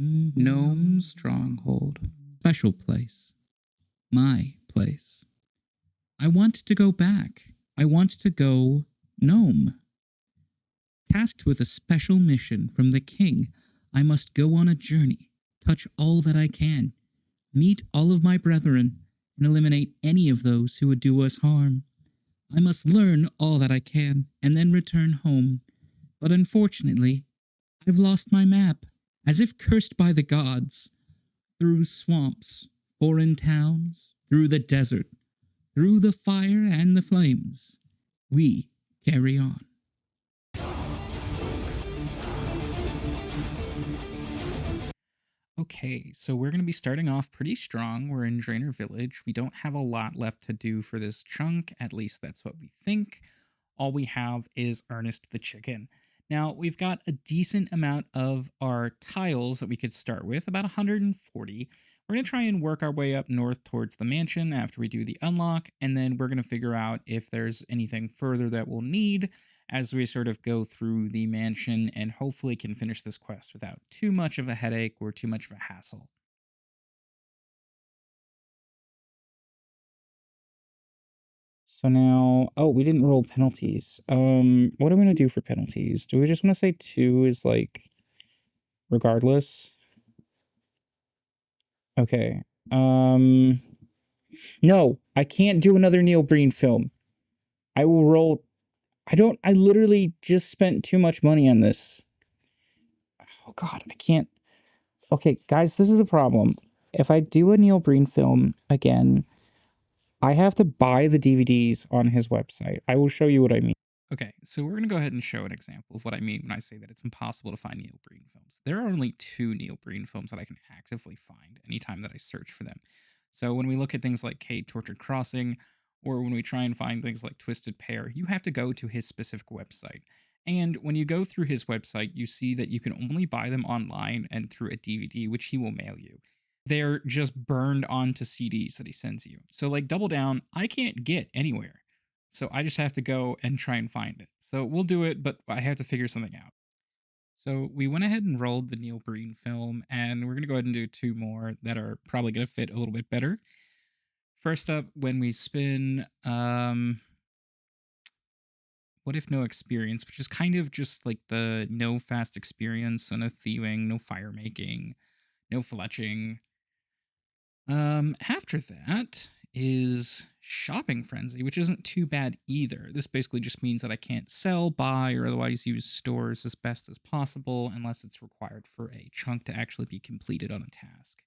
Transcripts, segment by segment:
Gnome Stronghold. Special place. My place. I want to go back. I want to go gnome. Tasked with a special mission from the king, I must go on a journey, touch all that I can, meet all of my brethren, and eliminate any of those who would do us harm. I must learn all that I can, and then return home. But unfortunately, I've lost my map, as if cursed by the gods. Through swamps, foreign towns, through the desert, through the fire and the flames, we carry on. Okay, so we're going to be starting off pretty strong. We're in Draynor Village. We don't have a lot left to do for this chunk, at least that's what we think. All we have is Earnest the Chicken. Now, we've got a decent amount of our tiles that we could start with, about 140. We're going to try and work our way up north towards the mansion after we do the unlock, and then we're going to figure out if there's anything further that we'll need as we sort of go through the mansion and hopefully can finish this quest without too much of a headache or too much of a hassle. So now, oh, we didn't roll penalties. What am I going to do for penalties? Do we just want to say 2 is like regardless? Okay. No, I can't do another Neil Breen film. I will roll. I literally just spent too much money on this. Oh God, I can't. Okay, guys, this is the problem. If I do a Neil Breen film again, I have to buy the DVDs on his website. I will show you what I mean. Okay, so we're going to go ahead and show an example of what I mean when I say that it's impossible to find Neil Breen films. There are only 2 Neil Breen films that I can actively find anytime that I search for them. So when we look at things like Cade Tortured Crossing, or when we try and find things like Twisted Pair, you have to go to his specific website. And when you go through his website, you see that you can only buy them online and through a DVD, which he will mail you. They're just burned onto CDs that he sends you. So, like, Double Down, I can't get anywhere. So I just have to go and try and find it. So we'll do it, but I have to figure something out. So we went ahead and rolled the Neil Breen film, and we're going to go ahead and do 2 more that are probably going to fit a little bit better. First up, when we spin, what if no experience, which is kind of just like the no fast experience, so no thieving, no fire making, no fletching. After that is shopping frenzy, which isn't too bad either. This basically just means that I can't sell, buy, or otherwise use stores as best as possible unless it's required for a chunk to actually be completed on a task.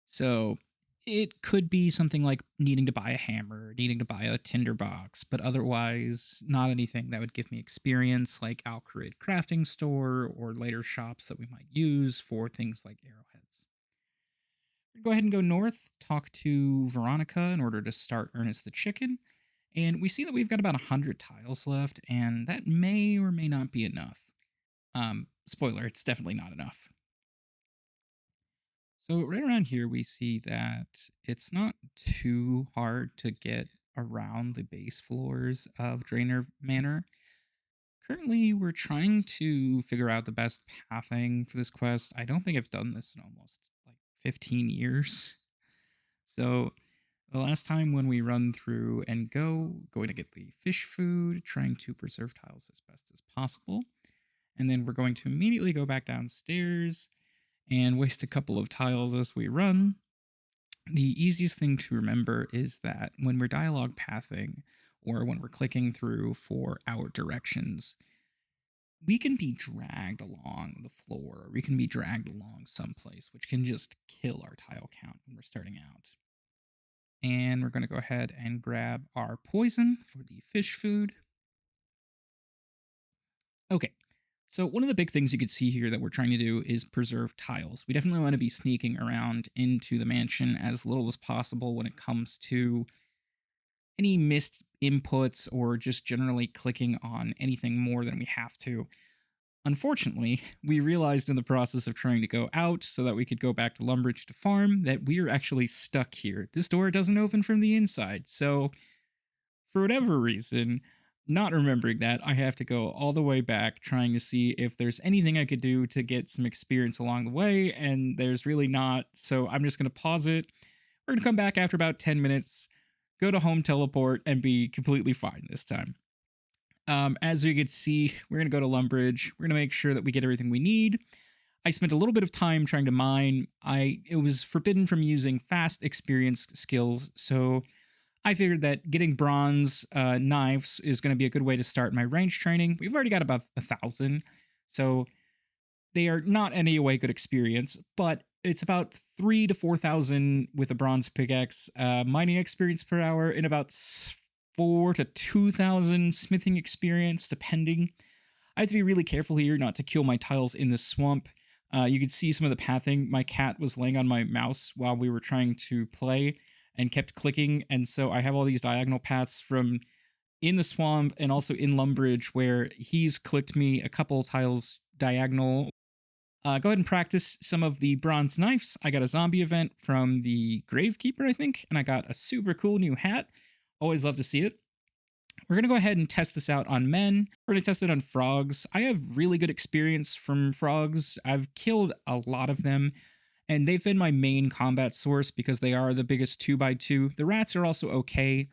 So it could be something like needing to buy a hammer, needing to buy a tinderbox, but otherwise not anything that would give me experience like Alcarid Crafting Store or later shops that we might use for things like arrowheads. Go ahead and go north, talk to Veronica in order to start Ernest the Chicken, and we see that we've got about 100 tiles left, and that may or may not be enough. Spoiler, it's definitely not enough. So right around here, we see that it's not too hard to get around the base floors of Draynor Manor. Currently, we're trying to figure out the best pathing for this quest. I don't think I've done this in almost like 15 years. So the last time when we run through and going to get the fish food, trying to preserve tiles as best as possible. And then we're going to immediately go back downstairs and waste a couple of tiles as we run. The easiest thing to remember is that when we're dialogue pathing or when we're clicking through for our directions, we can be dragged along the floor. We can be dragged along someplace, which can just kill our tile count when we're starting out. And we're going to go ahead and grab our poison for the fish food. Okay, so one of the big things you could see here that we're trying to do is preserve tiles. We definitely want to be sneaking around into the mansion as little as possible when it comes to any missed inputs or just generally clicking on anything more than we have to. Unfortunately, we realized in the process of trying to go out so that we could go back to Lumbridge to farm that we are actually stuck here. This door doesn't open from the inside, so for whatever reason, not remembering that, I have to go all the way back trying to see if there's anything I could do to get some experience along the way, and there's really not. So I'm just going to pause it. We're going to come back after about 10 minutes, go to home teleport, and be completely fine this time. As we can see, we're going to go to Lumbridge. We're going to make sure that we get everything we need. I spent a little bit of time trying to mine. It was forbidden from using fast experience skills, so I figured that getting bronze knives is going to be a good way to start my range training. We've already got about 1,000, so they are not any way good experience, but it's about 3 to 4,000 with a bronze pickaxe mining experience per hour, and about 4 to 2,000 smithing experience, depending. I have to be really careful here not to kill my tiles in the swamp. You could see some of the pathing. My cat was laying on my mouse while we were trying to play and kept clicking, and so I have all these diagonal paths from in the swamp and also in Lumbridge where he's clicked me a couple tiles diagonal. Go ahead and practice some of the bronze knives. I got a zombie event from the Gravekeeper, I think, and I got a super cool new hat. Always love to see it. We're going to go ahead and test this out on men. We're going to test it on frogs. I have really good experience from frogs. I've killed a lot of them, and they've been my main combat source because they are the biggest 2x2. The rats are also okay.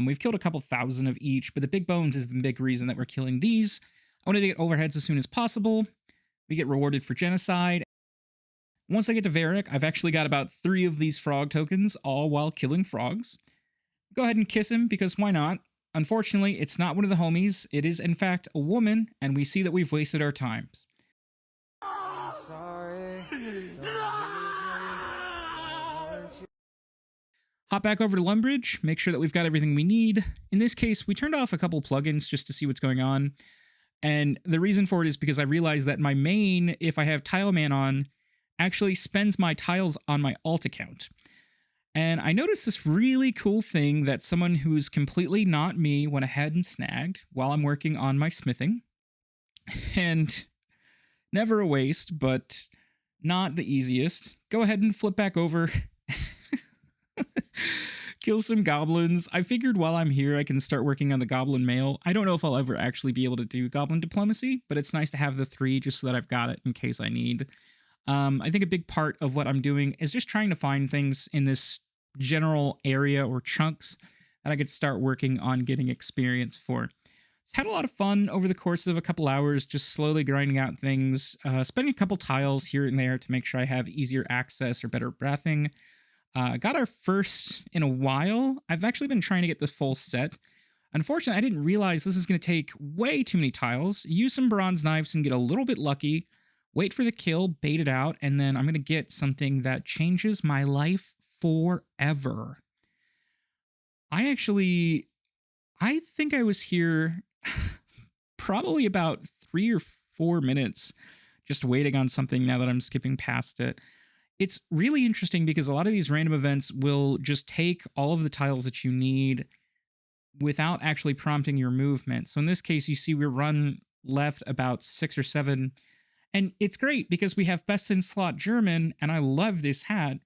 We've killed a couple thousand of each, but the big bones is the big reason that we're killing these. I wanted to get overheads as soon as possible. We get rewarded for genocide. Once I get to Varric, I've actually got about 3 of these frog tokens, all while killing frogs. Go ahead and kiss him, because why not? Unfortunately, it's not one of the homies. It is, in fact, a woman, and we see that we've wasted our time. Sorry. Hop back over to Lumbridge, make sure that we've got everything we need. In this case, we turned off a couple plugins just to see what's going on. And the reason for it is because I realized that my main, if I have Tile Man on, actually spends my tiles on my alt account. And I noticed this really cool thing that someone who's completely not me went ahead and snagged while I'm working on my smithing. And never a waste, but not the easiest. Go ahead and flip back over. Kill some goblins. I figured while I'm here, I can start working on the goblin mail. I don't know if I'll ever actually be able to do goblin diplomacy, but it's nice to have the 3 just so that I've got it in case I need. I think a big part of what I'm doing is just trying to find things in this general area or chunks that I could start working on getting experience for. Had a lot of fun over the course of a couple hours, just slowly grinding out things, spending a couple tiles here and there to make sure I have easier access or better breathing. Got our first in a while. I've actually been trying to get the full set. Unfortunately, I didn't realize this is going to take way too many tiles. Use some bronze knives and get a little bit lucky. Wait for the kill, bait it out, and then I'm going to get something that changes my life forever. I think I was here probably about 3 or 4 minutes just waiting on something now that I'm skipping past it. It's really interesting because a lot of these random events will just take all of the tiles that you need without actually prompting your movement. So in this case, you see we run left about 6 or 7, and it's great because we have best in slot German, and I love this hat,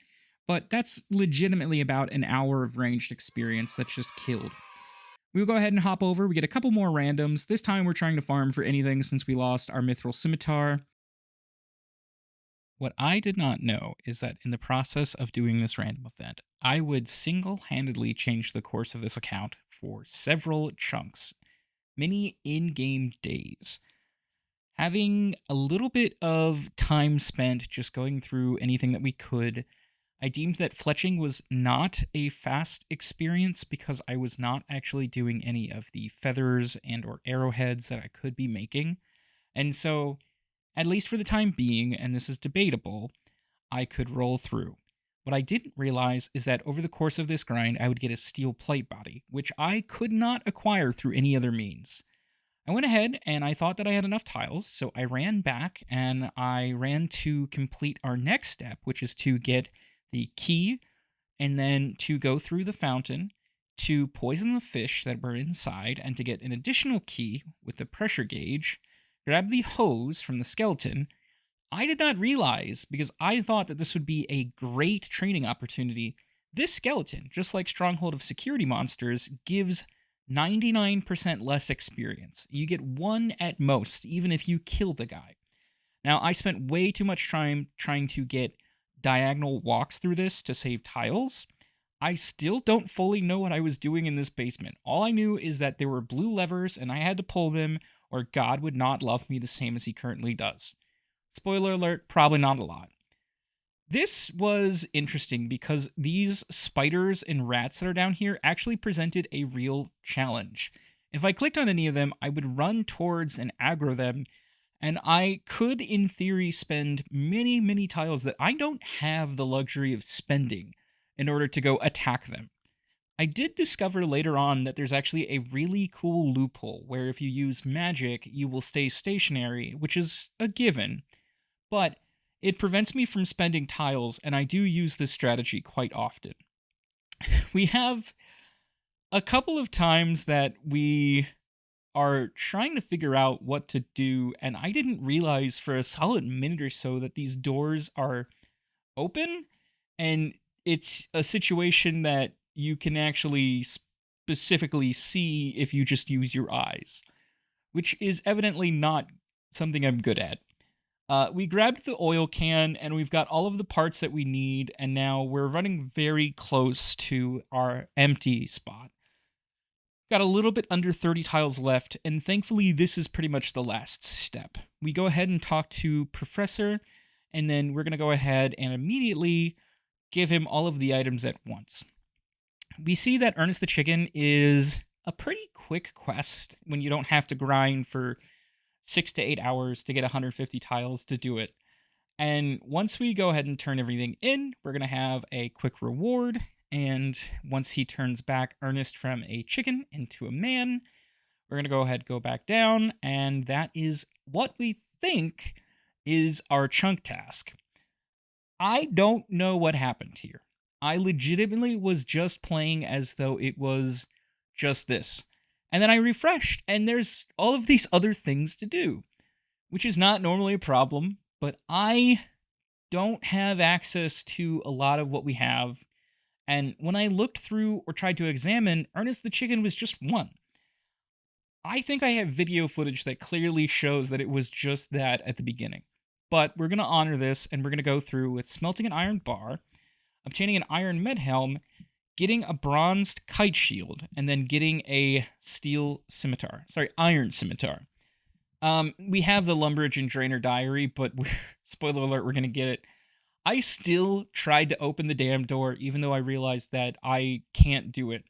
but that's legitimately about an hour of ranged experience that's just killed. We'll go ahead and hop over. We get a couple more randoms. This time we're trying to farm for anything since we lost our mithril scimitar. What I did not know is that in the process of doing this random event, I would single-handedly change the course of this account for several chunks, many in-game days. Having a little bit of time spent just going through anything that we could, I deemed that fletching was not a fast experience because I was not actually doing any of the feathers and or arrowheads that I could be making. And so, at least for the time being, and this is debatable, I could roll through. What I didn't realize is that over the course of this grind, I would get a steel plate body, which I could not acquire through any other means. I went ahead and I thought that I had enough tiles, so I ran back and I ran to complete our next step, which is to get the key and then to go through the fountain to poison the fish that were inside and to get an additional key with the pressure gauge, grab the hose from the skeleton. I did not realize, because I thought that this would be a great training opportunity, this skeleton, just like Stronghold of Security monsters, gives 99% less experience. You get 1 at most, even if you kill the guy. Now, I spent way too much time trying to get diagonal walks through this to save tiles. I still don't fully know what I was doing in this basement. All I knew is that there were blue levers and I had to pull them, or God would not love me the same as he currently does. Spoiler alert, probably not a lot. This was interesting because these spiders and rats that are down here actually presented a real challenge. If I clicked on any of them, I would run towards and aggro them, and I could, in theory, spend many, many tiles that I don't have the luxury of spending in order to go attack them. I did discover later on that there's actually a really cool loophole where if you use magic, you will stay stationary, which is a given, but it prevents me from spending tiles, and I do use this strategy quite often. We have a couple of times that we are trying to figure out what to do, and I didn't realize for a solid minute or so that these doors are open, and it's a situation that you can actually specifically see if you just use your eyes, which is evidently not something I'm good at. We grabbed the oil can, and we've got all of the parts that we need, and now we're running very close to our empty spot. Got a little bit under 30 tiles left, and thankfully this is pretty much the last step. We go ahead and talk to Professor, and then we're going to go ahead and immediately give him all of the items at once. We see that Earnest the Chicken is a pretty quick quest when you don't have to grind for 6 to 8 hours to get 150 tiles to do it. And once we go ahead and turn everything in, we're going to have a quick reward. And once he turns back Ernest from a chicken into a man, we're going to go ahead and go back down. And that is what we think is our chunk task. I don't know what happened here. I legitimately was just playing as though it was just this. And then I refreshed, and there's all of these other things to do, which is not normally a problem, but I don't have access to a lot of what we have. And when I looked through or tried to examine, Ernest the Chicken was just one. I think I have video footage that clearly shows that it was just that at the beginning. But we're going to honor this, and we're going to go through with smelting an iron bar, obtaining an iron med helm, getting a bronzed kite shield, and then getting a steel scimitar. Sorry, iron scimitar. We have the Lumbridge and Draynor diary, but spoiler alert, we're going to get it. I still tried to open the damn door, even though I realized that I can't do it.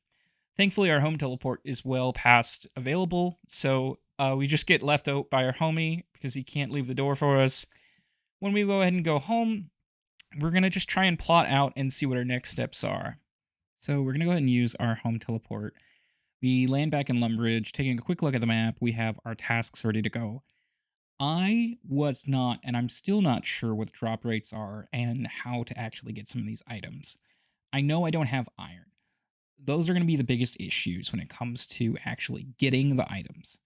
Thankfully, our home teleport is well past available, so we just get left out by our homie because he can't leave the door for us. When we go ahead and go home, we're going to just try and plot out and see what our next steps are. So we're going to go ahead and use our home teleport. We land back in Lumbridge, taking a quick look at the map. We have our tasks ready to go. I was not, and I'm still not sure what drop rates are and how to actually get some of these items. I know I don't have iron. Those are going to be the biggest issues when it comes to actually getting the items.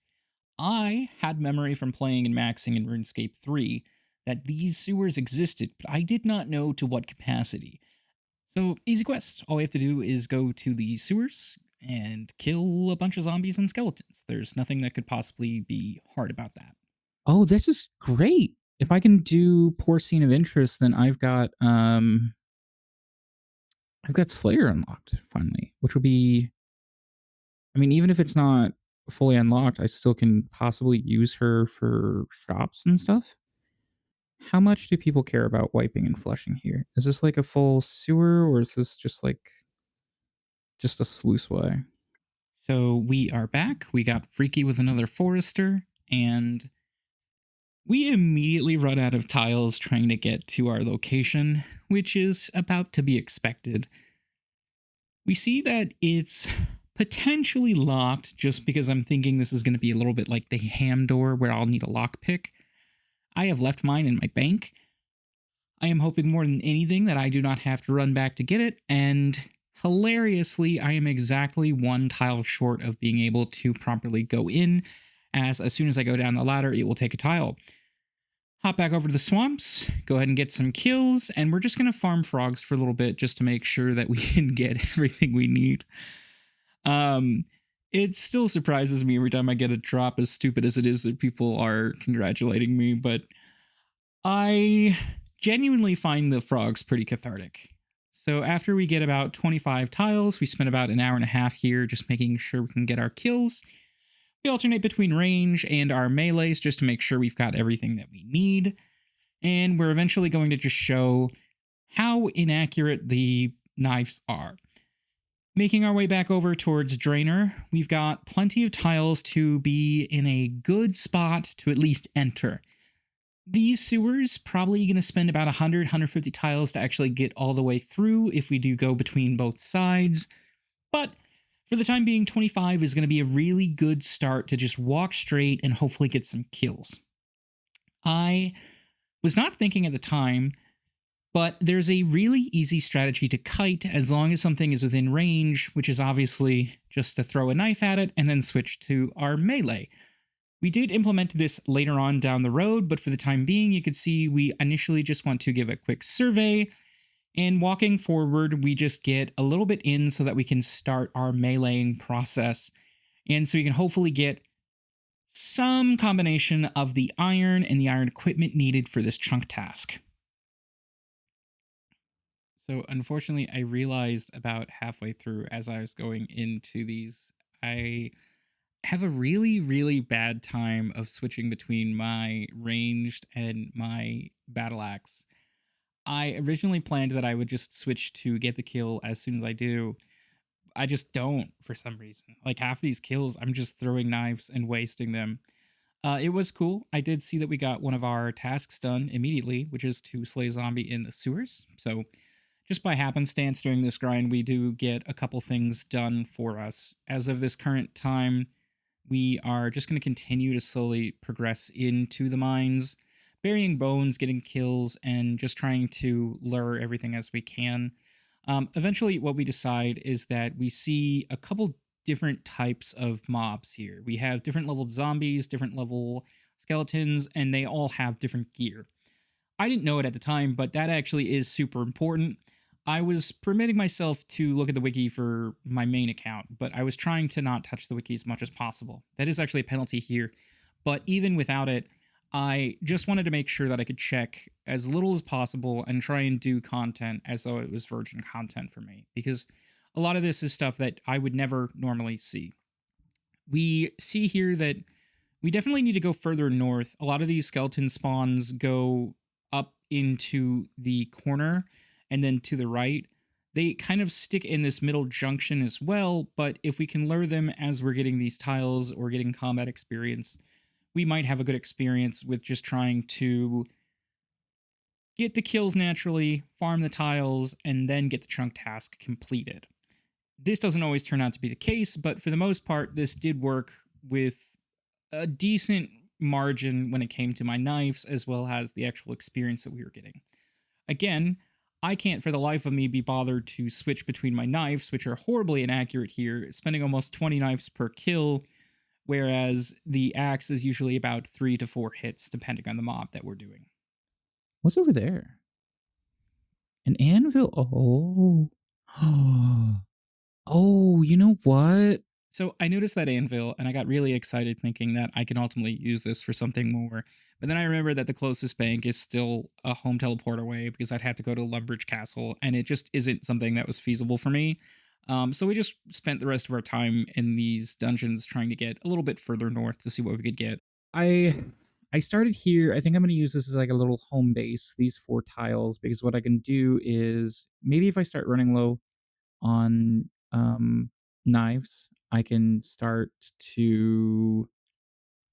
I had memory from playing and maxing in RuneScape 3 that these sewers existed, but I did not know to what capacity. So, easy quest. All we have to do is go to the sewers and kill a bunch of zombies and skeletons. There's nothing that could possibly be hard about that. Oh, this is great. If I can do Poor Scene of Interest, then I've got Slayer unlocked finally, which will be, I mean, even if it's not fully unlocked, I still can possibly use her for shops and stuff. How much do people care about wiping and flushing here? Is this like a full sewer, or is this just like just a sluice way? So we are back. We got freaky with another forester, and we immediately run out of tiles trying to get to our location, which is about to be expected. We see that it's potentially locked just because I'm thinking this is going to be a little bit like the ham door where I'll need a lockpick. I have left mine in my bank. I am hoping more than anything that I do not have to run back to get it, and hilariously, I am exactly one tile short of being able to properly go in, as soon as I go down the ladder, it will take a tile. Hop back over to the swamps, go ahead and get some kills, and we're just going to farm frogs for a little bit just to make sure that we can get everything we need. it still surprises me every time I get a drop, as stupid as it is that people are congratulating me, but I genuinely find the frogs pretty cathartic. So after we get about 25 tiles, we spend about an hour and a half here just making sure we can get our kills. We alternate between range and our melees just to make sure we've got everything that we need. And we're eventually going to just show how inaccurate the knives are. Making our way back over towards Draynor, we've got plenty of tiles to be in a good spot to at least enter. These sewers probably going to spend about 100, 150 tiles to actually get all the way through if we do go between both sides. But for the time being, 25 is going to be a really good start to just walk straight and hopefully get some kills. I was not thinking at the time, but there's a really easy strategy to kite as long as something is within range, which is obviously just to throw a knife at it and then switch to our melee. We did implement this later on down the road, but for the time being, you could see we initially just want to give a quick survey, and walking forward, we just get a little bit in so that we can start our meleeing process, and so we can hopefully get some combination of the iron and the iron equipment needed for this chunk task. So unfortunately, I realized about halfway through as I was going into these, I have a really, really bad time of switching between my ranged and my battle axe. I originally planned that I would just switch to get the kill as soon as I do. I just don't for some reason. Like half these kills, I'm just throwing knives and wasting them. It was cool. I did see that we got one of our tasks done immediately, which is to slay a zombie in the sewers. So just by happenstance during this grind, we do get a couple things done for us. As of this current time, we are just going to continue to slowly progress into the mines, burying bones, getting kills, and just trying to lure everything as we can. Eventually, what we decide is that we see a couple different types of mobs here. We have different level zombies, different level skeletons, and they all have different gear. I didn't know it at the time, but that actually is super important. I was permitting myself to look at the wiki for my main account, but I was trying to not touch the wiki as much as possible. That is actually a penalty here, but even without it, I just wanted to make sure that I could check as little as possible and try and do content as though it was virgin content for me, because a lot of this is stuff that I would never normally see. We see here that we definitely need to go further north. A lot of these skeleton spawns go up into the corner and then to the right. They kind of stick in this middle junction as well, but if we can lure them as we're getting these tiles or getting combat experience, we might have a good experience with just trying to get the kills naturally, farm the tiles, and then get the chunk task completed. This doesn't always turn out to be the case, but for the most part, this did work with a decent margin when it came to my knives, as well as the actual experience that we were getting. Again, I can't for the life of me be bothered to switch between my knives, which are horribly inaccurate here, spending almost 20 knives per kill, whereas the axe is usually about 3 to 4 hits, depending on the mob that we're doing. What's over there? An anvil? Oh. Oh, you know what? So I noticed that anvil and I got really excited thinking that I can ultimately use this for something more. But then I remembered that the closest bank is still a home teleport away because I'd have to go to Lumbridge Castle and it just isn't something that was feasible for me. So we just spent the rest of our time in these dungeons trying to get a little bit further north to see what we could get. I started here. I think I'm going to use this as like a little home base, these 4 tiles, because what I can do is maybe if I start running low on knives, I can start to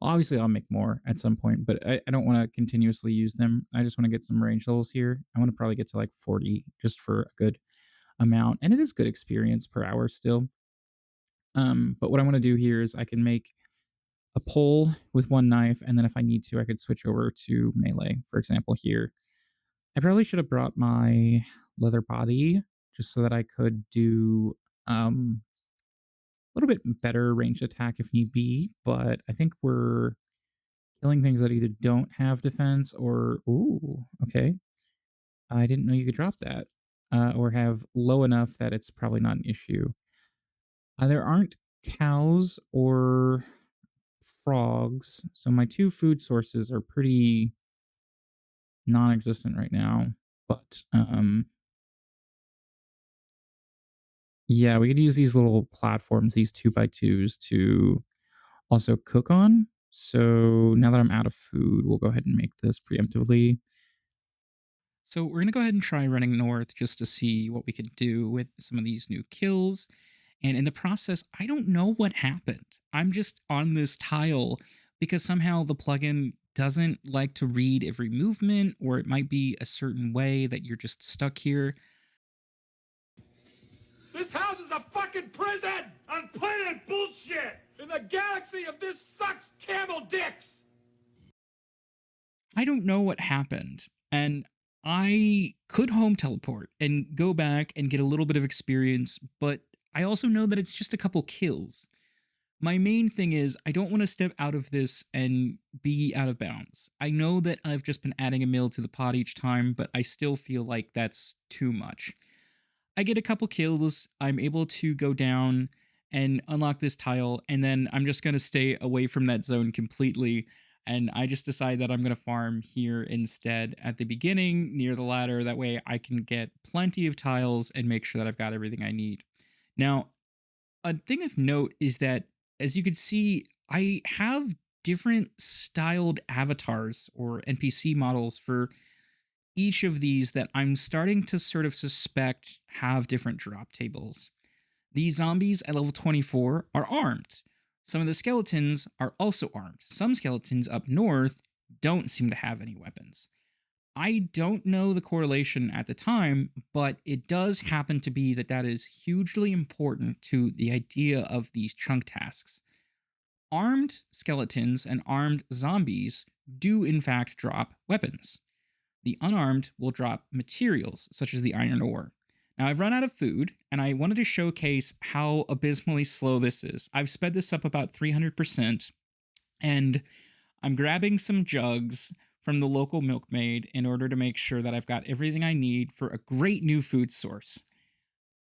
obviously I'll make more at some point, but I don't want to continuously use them. I just want to get some range levels here. I want to probably get to like 40 just for a good amount. And it is good experience per hour still. But what I want to do here is I can make a pole with one knife, and then if I need to, I could switch over to melee. For example, here, I probably should have brought my leather body just so that I could do a little bit better ranged attack if need be. But I think we're killing things that either don't have defense or ooh, okay. I didn't know you could drop that, or have low enough that it's probably not an issue. There aren't cows or frogs. So my two food sources are pretty non-existent right now. But yeah, we could use these little platforms, these 2x2s, to also cook on. So now that I'm out of food, we'll go ahead and make this preemptively. So we're going to go ahead and try running north just to see what we could do with some of these new kills. And in the process, I don't know what happened. I'm just on this tile because somehow the plugin doesn't like to read every movement, or it might be a certain way that you're just stuck here. This house is a fucking prison on planet bullshit! In the galaxy of this sucks camel dicks! I don't know what happened. And I could home teleport and go back and get a little bit of experience, but I also know that it's just a couple kills. My main thing is I don't want to step out of this and be out of bounds. I know that I've just been adding a mill to the pot each time, but I still feel like that's too much. I get a couple kills, I'm able to go down and unlock this tile, and then I'm just going to stay away from that zone completely. And I just decide that I'm going to farm here instead at the beginning near the ladder. That way I can get plenty of tiles and make sure that I've got everything I need. Now, a thing of note is that, as you can see, I have different styled avatars or NPC models for each of these that I'm starting to sort of suspect have different drop tables. These zombies at level 24 are armed. Some of the skeletons are also armed. Some skeletons up north don't seem to have any weapons. I don't know the correlation at the time, but it does happen to be that that is hugely important to the idea of these chunk tasks. Armed skeletons and armed zombies do, in fact, drop weapons. The unarmed will drop materials, such as the iron ore. Now, I've run out of food, and I wanted to showcase how abysmally slow this is. I've sped this up about 300%, and I'm grabbing some jugs from the local milkmaid in order to make sure that I've got everything I need for a great new food source.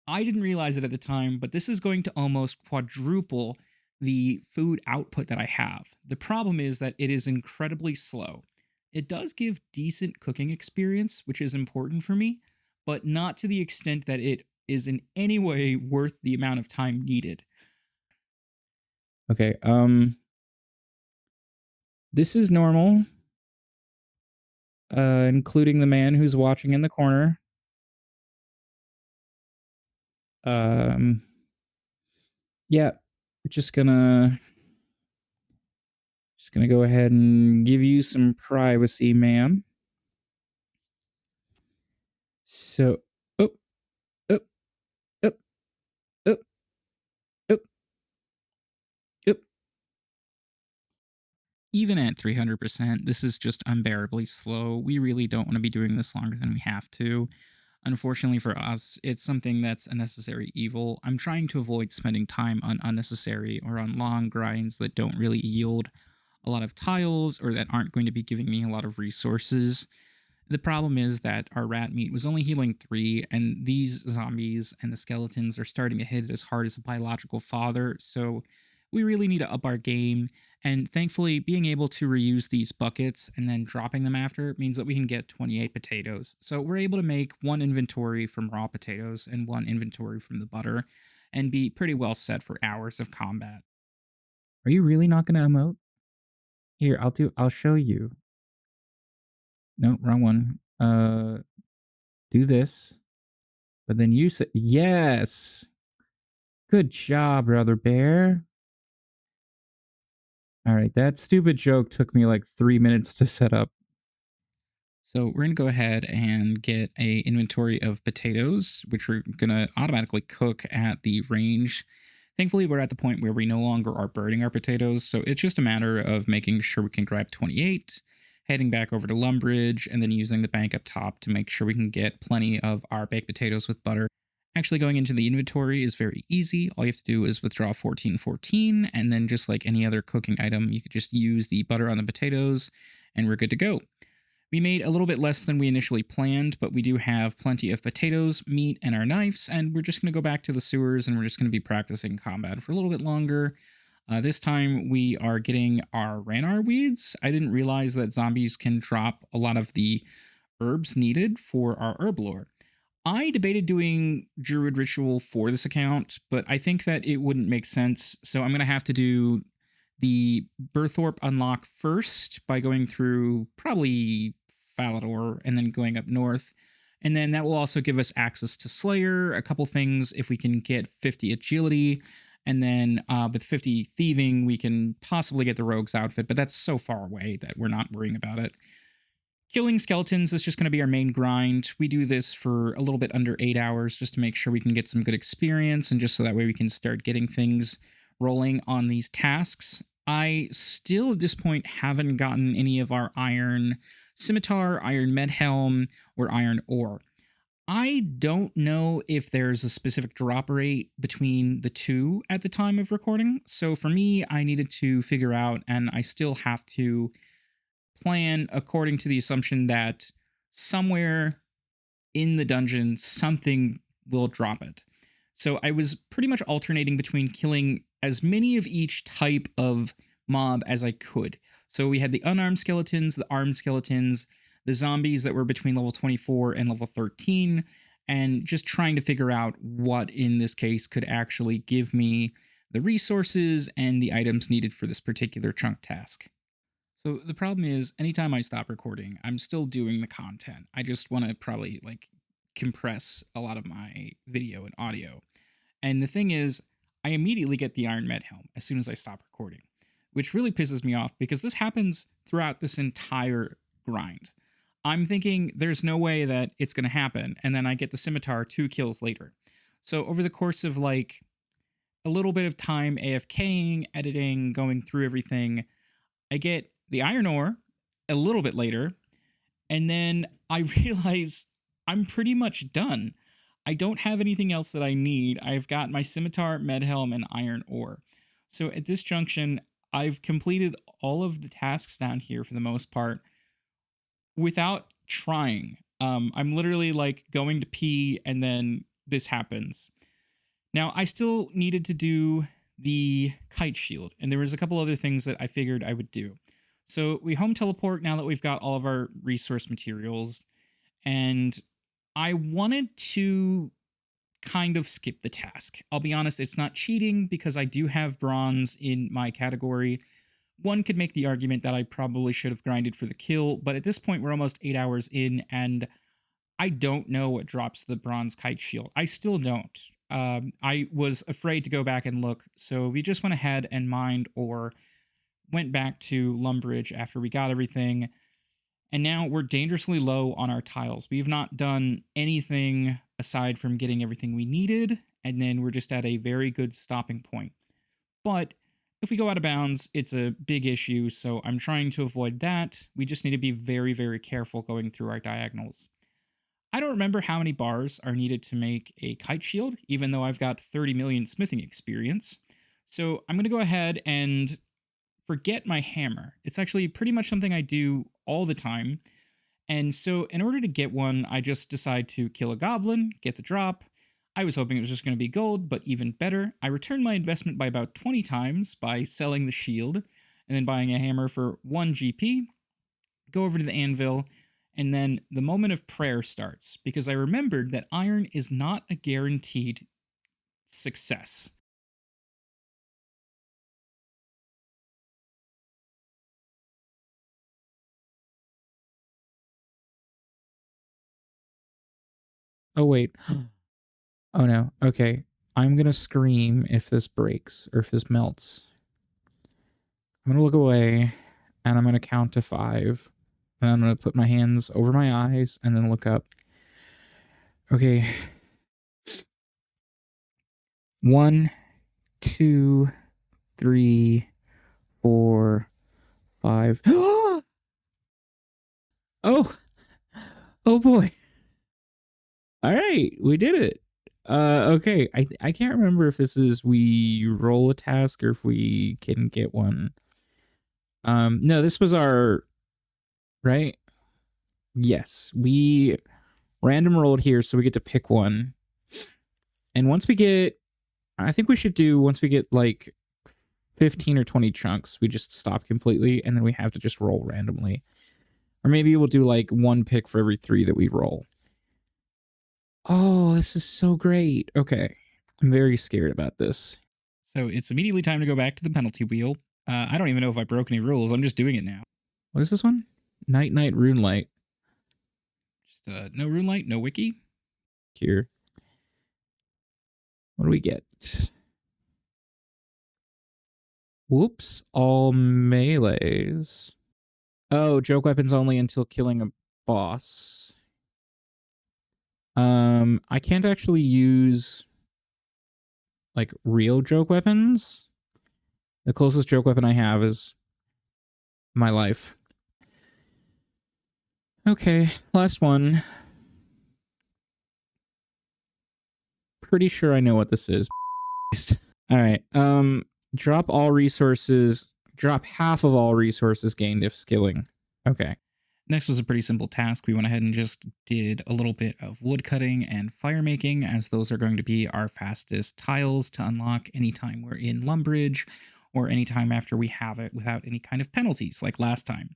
I didn't realize it at the time, but this is going to almost quadruple the food output that I have. The problem is that it is incredibly slow. It does give decent cooking experience, which is important for me, but not to the extent that it is in any way worth the amount of time needed. Okay, this is normal, including the man who's watching in the corner. Yeah, just gonna go ahead and give you some privacy, ma'am. So, oh, oh, oh, oh, oh, oh. Even at 300%, this is just unbearably slow. We really don't want to be doing this longer than we have to. Unfortunately for us, it's something that's a necessary evil. I'm trying to avoid spending time on unnecessary or on long grinds that don't really yield a lot of tiles or that aren't going to be giving me a lot of resources. The problem is that our rat meat was only healing 3, and these zombies and the skeletons are starting to hit it as hard as a biological father, so we really need to up our game. And thankfully, being able to reuse these buckets and then dropping them after means that we can get 28 potatoes. So we're able to make 1 inventory from raw potatoes and 1 inventory from the butter and be pretty well set for hours of combat. Are you really not going to emote? Here, I'll show you. No, wrong one. Do this. But then you say, yes. Good job, brother bear. All right, that stupid joke took me like 3 minutes to set up. So we're going to go ahead and get a inventory of potatoes, which we're going to automatically cook at the range. Thankfully, we're at the point where we no longer are burning our potatoes, so it's just a matter of making sure we can grab 28, heading back over to Lumbridge, and then using the bank up top to make sure we can get plenty of our baked potatoes with butter. Actually, going into the inventory is very easy. All you have to do is withdraw 1414, and then just like any other cooking item, you could just use the butter on the potatoes, and we're good to go. We made a little bit less than we initially planned, but we do have plenty of potatoes, meat, and our knives, and we're just going to go back to the sewers and we're just going to be practicing combat for a little bit longer. This time we are getting our Draynor weeds. I didn't realize that zombies can drop a lot of the herbs needed for our herb lore. I debated doing Druid Ritual for this account, but I think that it wouldn't make sense, so I'm going to have to do the Burthorpe unlock first by going through probably Falador and then going up north. And then that will also give us access to Slayer, a couple things if we can get 50 agility. And then with 50 thieving, we can possibly get the rogue's outfit, but that's so far away that we're not worrying about it. Killing skeletons is just going to be our main grind. We do this for a little bit under 8 hours just to make sure we can get some good experience and just so that way we can start getting things rolling on these tasks. I still at this point haven't gotten any of our iron scimitar, iron med helm, or iron ore. I don't know if there's a specific drop rate between the two at the time of recording. So for me, I needed to figure out, and I still have to plan according to the assumption that somewhere in the dungeon, something will drop it. So I was pretty much alternating between killing as many of each type of mob as I could. So we had the unarmed skeletons, the armed skeletons, the zombies that were between level 24 and level 13, and just trying to figure out what in this case could actually give me the resources and the items needed for this particular chunk task. So the problem is, anytime I stop recording, I'm still doing the content. I just want to probably like compress a lot of my video and audio. And the thing is, I immediately get the Iron Med Helm as soon as I stop recording, which really pisses me off because this happens throughout this entire grind. I'm thinking there's no way that it's going to happen, and then I get the scimitar 2 kills later. So over the course of like a little bit of time AFKing, editing, going through everything, I get the iron ore a little bit later, and then I realize I'm pretty much done. I don't have anything else that I need. I've got my scimitar, med helm, and iron ore. So at this junction, I've completed all of the tasks down here for the most part without trying. I'm literally like going to pee and then this happens. Now, I still needed to do the kite shield, and there was a couple other things that I figured I would do. So we home teleport now that we've got all of our resource materials, and I wanted to kind of skip the task. I'll be honest, it's not cheating because I do have bronze in my category. One could make the argument that I probably should have grinded for the kill, but at this point we're almost 8 hours in, and I don't know what drops the bronze kite shield. I still don't. I was afraid to go back and look, so we just went ahead and mined or went back to Lumbridge after we got everything, and now we're dangerously low on our tiles. We've not done anything aside from getting everything we needed, and then we're just at a very good stopping point. But if we go out of bounds, it's a big issue, so I'm trying to avoid that. We just need to be very, very careful going through our diagonals. I don't remember how many bars are needed to make a kite shield, even though I've got 30 million smithing experience. So I'm going to go ahead and forget my hammer. It's actually pretty much something I do all the time. And so in order to get one, I just decide to kill a goblin, get the drop. I was hoping it was just going to be gold, but even better, I returned my investment by about 20 times by selling the shield and then buying a hammer for 1 GP, go over to the anvil, and then the moment of prayer starts, because I remembered that iron is not a guaranteed success. Oh, wait. Oh, no. Okay. I'm going to scream if this breaks or if this melts. I'm going to look away, and I'm going to count to 5. And I'm going to put my hands over my eyes and then look up. Okay. 1, 2, 3, 4, 5. Oh! Oh boy. All right, we did it. Okay. I can't remember if this is we roll a task or if we can get one. No, this was our right. Yes, we random rolled here, so we get to pick one. And once we get, I think we should do, once we get like 15 or 20 chunks, we just stop completely, and then we have to just roll randomly. Or maybe we'll do like one pick for every 3 that we roll. Oh, this is so great. Okay. I'm very scared about this. So it's immediately time to go back to the penalty wheel. I don't even know if I broke any rules. I'm just doing it now. What is this one? Night Rune Light. Just no rune light, no wiki. Here. What do we get? Whoops. All melees. Oh, joke weapons only until killing a boss. I can't actually use like real joke weapons. The closest joke weapon I have is my life. Okay, last one. Pretty sure I know what this is. All right. Drop all resources. Drop half of all resources gained if skilling. Okay. Next was a pretty simple task. We went ahead and just did a little bit of wood cutting and fire making, as those are going to be our fastest tiles to unlock anytime we're in Lumbridge or anytime after we have it without any kind of penalties like last time.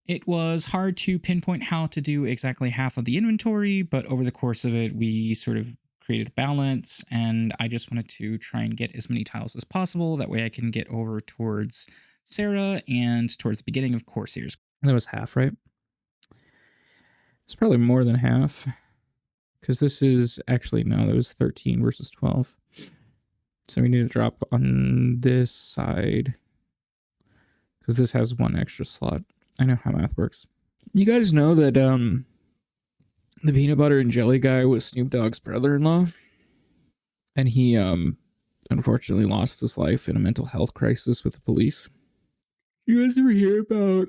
It was hard to pinpoint how to do exactly half of the inventory, but over the course of it, we sort of created a balance, and I just wanted to try and get as many tiles as possible. That way I can get over towards Sarah and towards the beginning of Corsairs. That was half, right? It's probably more than half. Because this is actually, no, that was 13 versus 12. So we need to drop on this side. Because this has 1 extra slot. I know how math works. You guys know that the peanut butter and jelly guy was Snoop Dogg's brother-in-law? And he unfortunately lost his life in a mental health crisis with the police. You guys ever hear about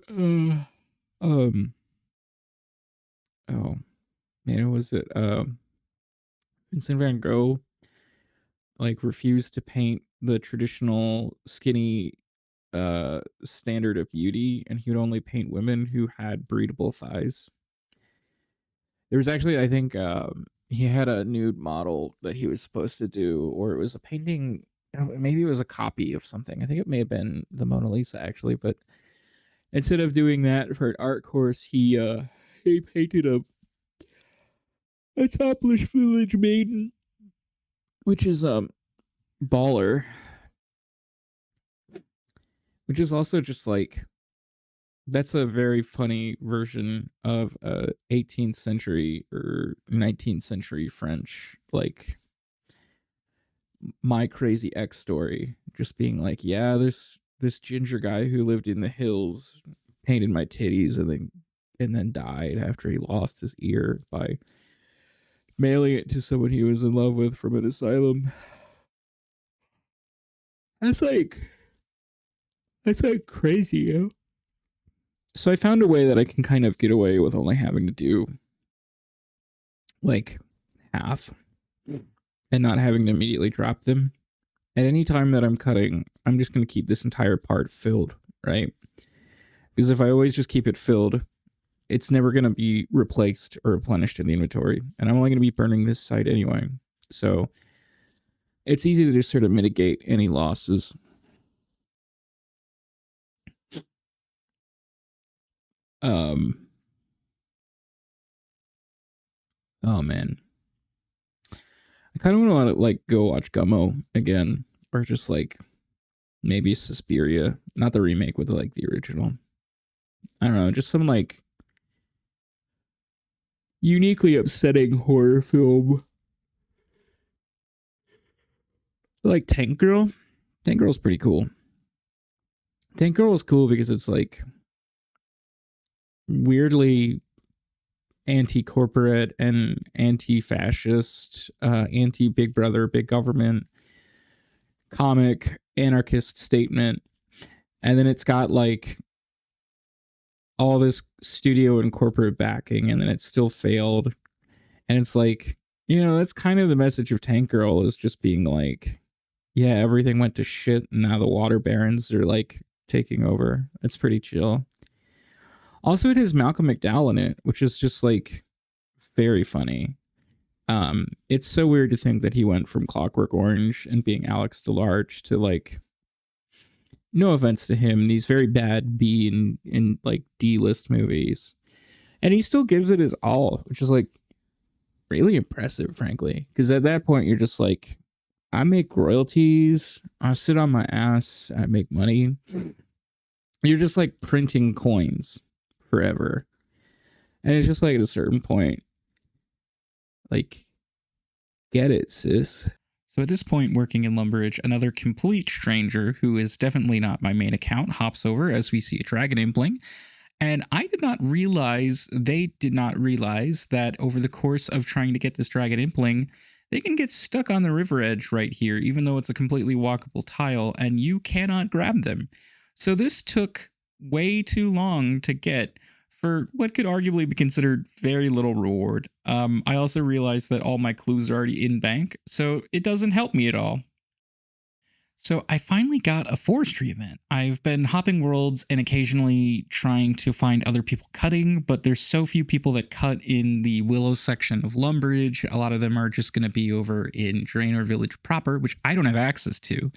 oh man, was it Vincent van Gogh like refused to paint the traditional skinny standard of beauty, and he would only paint women who had breedable thighs. There was actually, I think, he had a nude model that he was supposed to do, or it was a painting, maybe it was a copy of something. I think it may have been the Mona Lisa, actually, but instead of doing that for an art course, he painted a topless village maiden, which is baller, which is also just like, that's a very funny version of 18th century or 19th century French, like My Crazy Ex story, just being like, yeah, this ginger guy who lived in the hills painted my titties and then died after he lost his ear by mailing it to someone he was in love with from an asylum. That's like crazy, you know? So I found a way that I can kind of get away with only having to do like half and not having to immediately drop them. At any time that I'm cutting, I'm just going to keep this entire part filled, right? Because if I always just keep it filled, it's never going to be replaced or replenished in the inventory. And I'm only going to be burning this side anyway. So it's easy to just sort of mitigate any losses. Oh man, I kind of want to like go watch Gummo again, or just like maybe Suspiria, not the remake, with like the original. I don't know, just some like uniquely upsetting horror film. Like Tank Girl. Tank Girl's pretty cool. Tank Girl is cool because it's like weirdly anti-corporate and anti-fascist, anti-Big Brother, Big Government, comic, anarchist statement. And then it's got like all this studio and corporate backing, and then it still failed. And it's like, you know, that's kind of the message of Tank Girl, is just being like, yeah, everything went to shit and now the water barons are like taking over. It's pretty chill. Also, it has Malcolm McDowell in it, which is just like very funny. It's so weird to think that he went from Clockwork Orange and being Alex DeLarge to like, no offense to him, these very bad B and like D-list movies. And he still gives it his all, which is like really impressive, frankly. Because at that point, you're just like, I make royalties, I sit on my ass, I make money. You're just like printing coins forever. And it's just like at a certain point, like, get it, sis. So at this point, working in Lumbridge, another complete stranger who is definitely not my main account hops over as we see a dragon impling. And I did not realize, they did not realize that over the course of trying to get this dragon impling, they can get stuck on the river edge right here, even though it's a completely walkable tile, and you cannot grab them. So this took way too long to get for what could arguably be considered very little reward. I also realized that all my clues are already in bank, so it doesn't help me at all. So I finally got a forestry event. I've been hopping worlds and occasionally trying to find other people cutting, but there's so few people that cut in the Willow section of Lumbridge. A lot of them are just going to be over in Draynor Village proper, which I don't have access to.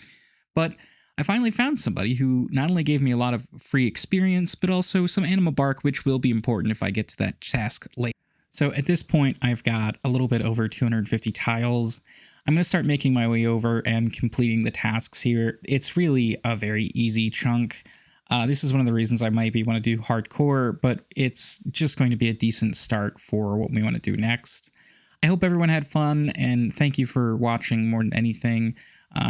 But I finally found somebody who not only gave me a lot of free experience, but also some animal bark, which will be important if I get to that task later. So at this point, I've got a little bit over 250 tiles. I'm going to start making my way over and completing the tasks here. It's really a very easy chunk. This is one of the reasons I might want to do hardcore, but it's just going to be a decent start for what we want to do next. I hope everyone had fun, and thank you for watching more than anything.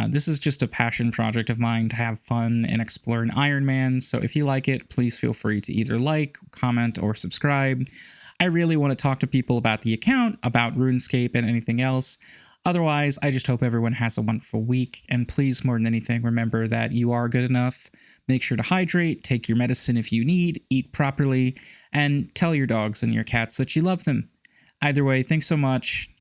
This is just a passion project of mine to have fun and explore an Iron Man, so if you like it, please feel free to either like, comment, or subscribe. I really want to talk to people about the account, about RuneScape, and anything else. Otherwise, I just hope everyone has a wonderful week, and please, more than anything, remember that you are good enough. Make sure to hydrate, take your medicine if you need, eat properly, and tell your dogs and your cats that you love them. Either way, thanks so much.